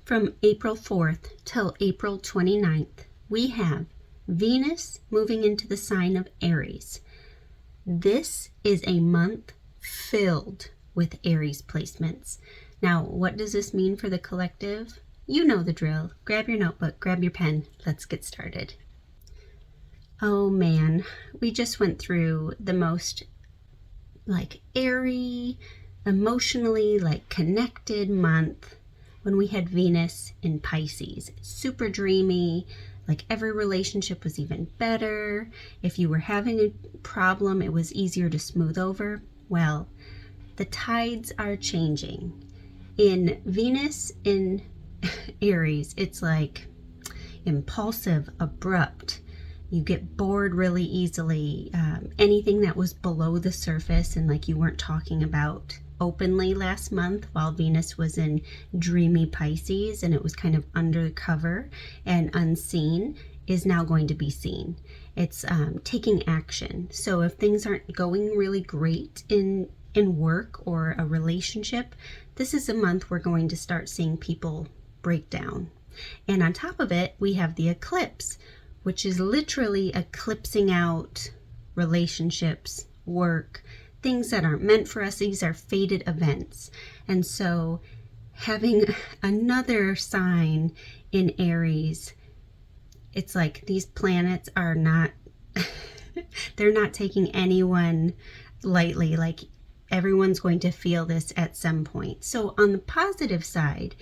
From April 4th till April 29th, we have Venus moving into the sign of Aries. This is a month filled with Aries placements. Now, what does this mean for the collective? You know the drill. Grab your notebook, grab your pen. Let's get started. Oh man, we just went through the most airy, emotionally connected month when we had Venus in Pisces. Super dreamy, every relationship was even better. If you were having a problem, it was easier to smooth over. Well, the tides are changing. In Venus in Aries, it's impulsive, abrupt. You get bored really easily. Anything that was below the surface and you weren't talking about openly last month while Venus was in dreamy Pisces and it was kind of undercover and unseen is now going to be seen. It's taking action. So if things aren't going really great in work or a relationship, this is a month we're going to start seeing people break down. And on top of it, we have the eclipse, which is literally eclipsing out relationships, work, things that aren't meant for us. These are fated events. And so having another sign in Aries, it's these planets are not, they're not taking anyone lightly. Everyone's going to feel this at some point. So on the positive side,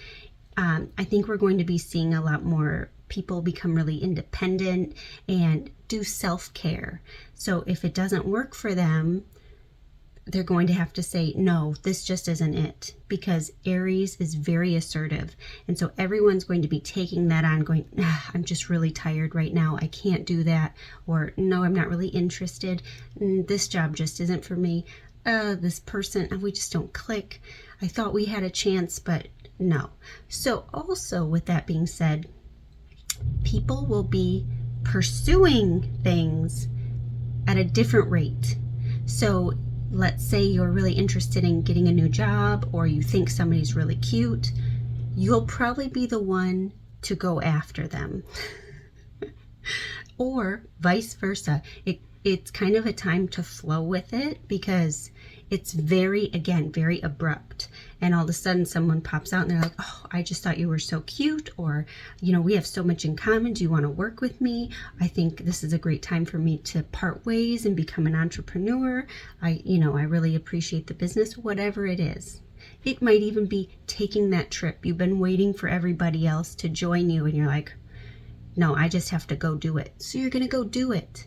I think we're going to be seeing a lot more people become really independent and do self-care. So if it doesn't work for them, they're going to have to say, no, this just isn't it, because Aries is very assertive. And so everyone's going to be taking that on, going, I'm just really tired right now. I can't do that. Or no, I'm not really interested. This job just isn't for me. This person, we just don't click. I thought we had a chance, but no. So also with that being said, people will be pursuing things at a different rate. So let's say you're really interested in getting a new job, or you think somebody's really cute. You'll probably be the one to go after them. Or vice versa. It's kind of a time to flow with it because it's very abrupt. And all of a sudden someone pops out and they're like, oh, I just thought you were so cute. Or, we have so much in common. Do you want to work with me? I think this is a great time for me to part ways and become an entrepreneur. I really appreciate the business, whatever it is. It might even be taking that trip. You've been waiting for everybody else to join you and you're like, no, I just have to go do it. So you're going to go do it,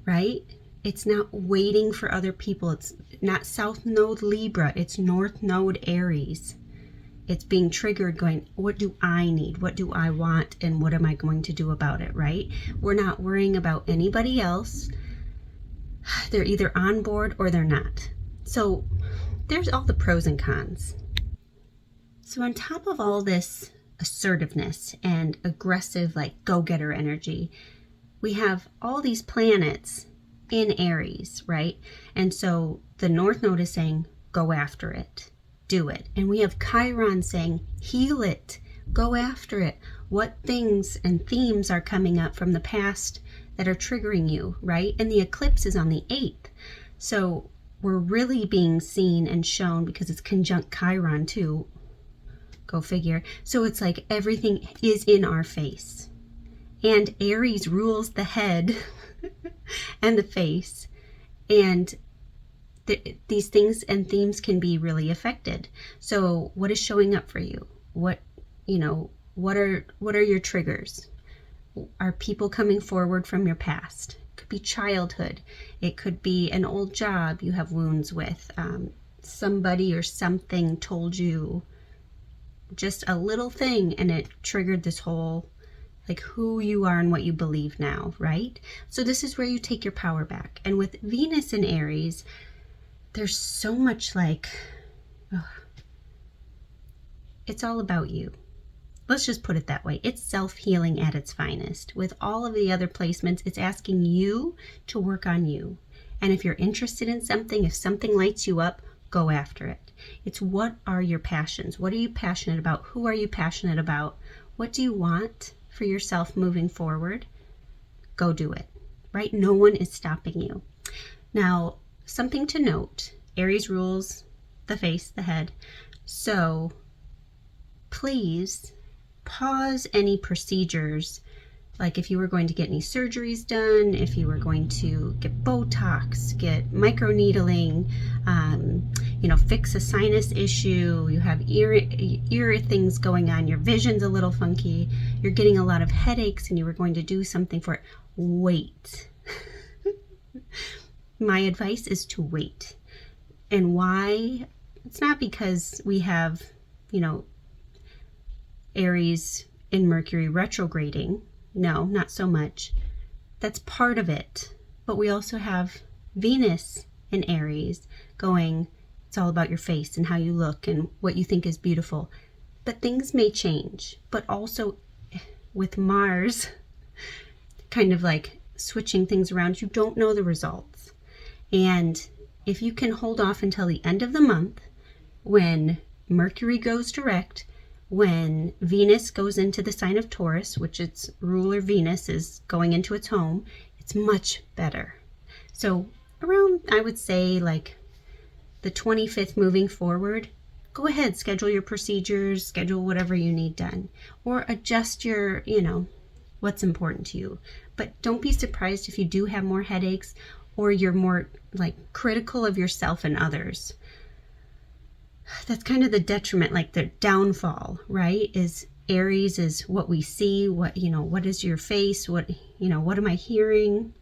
right? It's not waiting for other people. It's not South Node Libra. It's North Node Aries. It's being triggered going, what do I need? What do I want? And what am I going to do about it, right? We're not worrying about anybody else. They're either on board or they're not. So there's all the pros and cons. So on top of all this assertiveness and aggressive, go-getter energy, we have all these planets in Aries, right? And so the North Node is saying, go after it, do it. And we have Chiron saying, heal it, go after it. What things and themes are coming up from the past that are triggering you, right? And the eclipse is on the 8th. So we're really being seen and shown because it's conjunct Chiron too. Go figure. So it's everything is in our face. And Aries rules the head and the face, and these things and themes can be really affected. So what is showing up for you? What are your triggers? Are people coming forward from your past? It could be childhood. It could be an old job you have wounds with. Somebody or something told you just a little thing and it triggered this whole who you are and what you believe now, right? So this is where you take your power back. And with Venus in Aries, there's so much it's all about you. Let's just put it that way. It's self-healing at its finest. With all of the other placements, it's asking you to work on you. And if you're interested in something, if something lights you up, go after it. It's what are your passions? What are you passionate about? Who are you passionate about? What do you want for yourself moving forward? Go do it, right? No one is stopping you. Now, something to note, Aries rules the face, the head. So please pause any procedures, like if you were going to get any surgeries done, if you were going to get Botox, get microneedling, fix a sinus issue, you have ear things going on, your vision's a little funky, you're getting a lot of headaches and you were going to do something for it, wait. My advice is to wait. And why? It's not because we have, Aries in Mercury retrograding. No, not so much. That's part of it. But we also have Venus in Aries going, it's all about your face and how you look and what you think is beautiful. But things may change. But also with Mars kind of like switching things around, you don't know the results. And if you can hold off until the end of the month, when Mercury goes direct, when Venus goes into the sign of Taurus, which its ruler Venus is going into its home, it's much better. So around, I would say, like the 25th moving forward, go ahead, schedule your procedures, schedule whatever you need done, or adjust your, what's important to you. But don't be surprised if you do have more headaches or you're more like critical of yourself and others. That's kind of the detriment, like the downfall, right? Is Aries is what we see, what is your face, what am I hearing,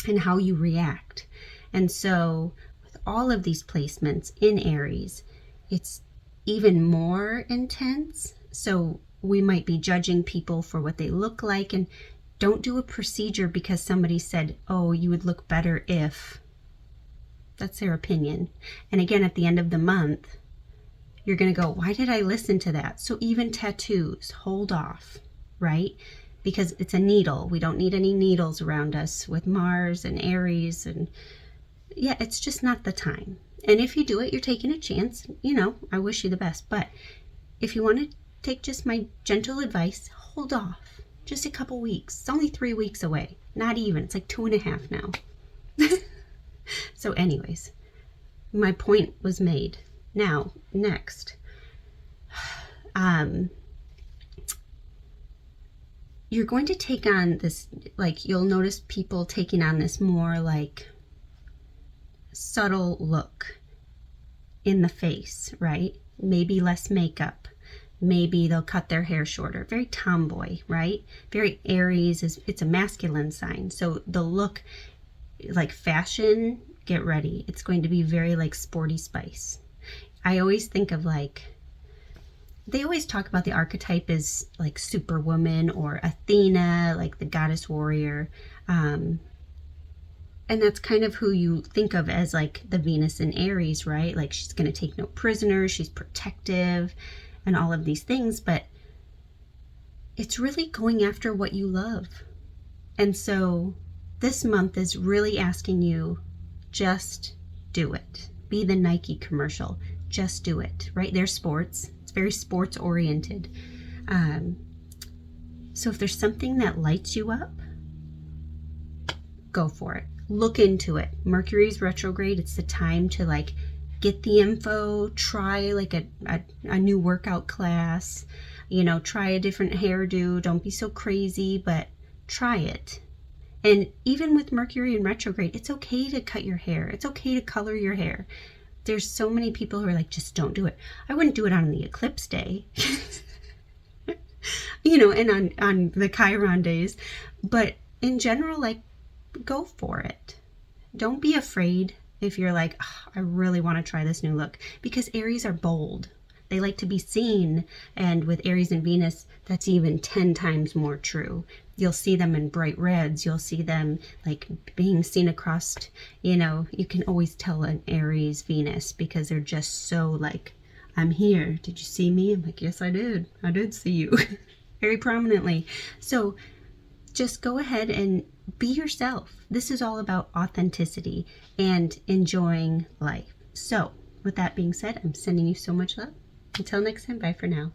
and how you react. And so with all of these placements in Aries, it's even more intense. So we might be judging people for what they look like, and don't do a procedure because somebody said, oh, you would look better if. That's their opinion. And again, at the end of the month, you're going to go, why did I listen to that? So even tattoos, hold off, right? Because it's a needle. We don't need any needles around us with Mars and Aries. And yeah, it's just not the time. And if you do it, you're taking a chance. I wish you the best. But if you want to take just my gentle advice, hold off. Just a couple weeks. It's only 3 weeks away. Not even. It's like 2.5 now. So anyways, my point was made. Now, next, you're going to take on this, like you'll notice people taking on this more like subtle look in the face, right? Maybe less makeup. Maybe they'll cut their hair shorter. Very tomboy, right? Very Aries, it's a masculine sign. So the look, like fashion, get ready. It's going to be very like sporty spice. I always think of they always talk about the archetype as like Superwoman or Athena, like the goddess warrior. And that's kind of who you think of as like the Venus in Aries, right? Like she's going to take no prisoners, she's protective and all of these things, but it's really going after what you love. And so this month is really asking you, just do it. Be the Nike commercial. Just do it, right? They're sports. It's very sports oriented. So if there's something that lights you up, go for it. Look into it. Mercury's retrograde. It's the time to like get the info, try like a new workout class, try a different hairdo. Don't be so crazy, but try it. And even with Mercury in retrograde, it's okay to cut your hair. It's okay to color your hair. There's so many people who are like, just don't do it. I wouldn't do it on the eclipse day, and on the Chiron days. But in general, like, go for it. Don't be afraid if you're like, oh, I really want to try this new look. Because Aries are bold. They like to be seen. And with Aries and Venus, that's even 10 times more true. You'll see them in bright reds. You'll see them like being seen across, you can always tell an Aries Venus because they're just so like, I'm here. Did you see me? I'm like, yes, I did. I did see you very prominently. So just go ahead and be yourself. This is all about authenticity and enjoying life. So with that being said, I'm sending you so much love. Until next time, bye for now.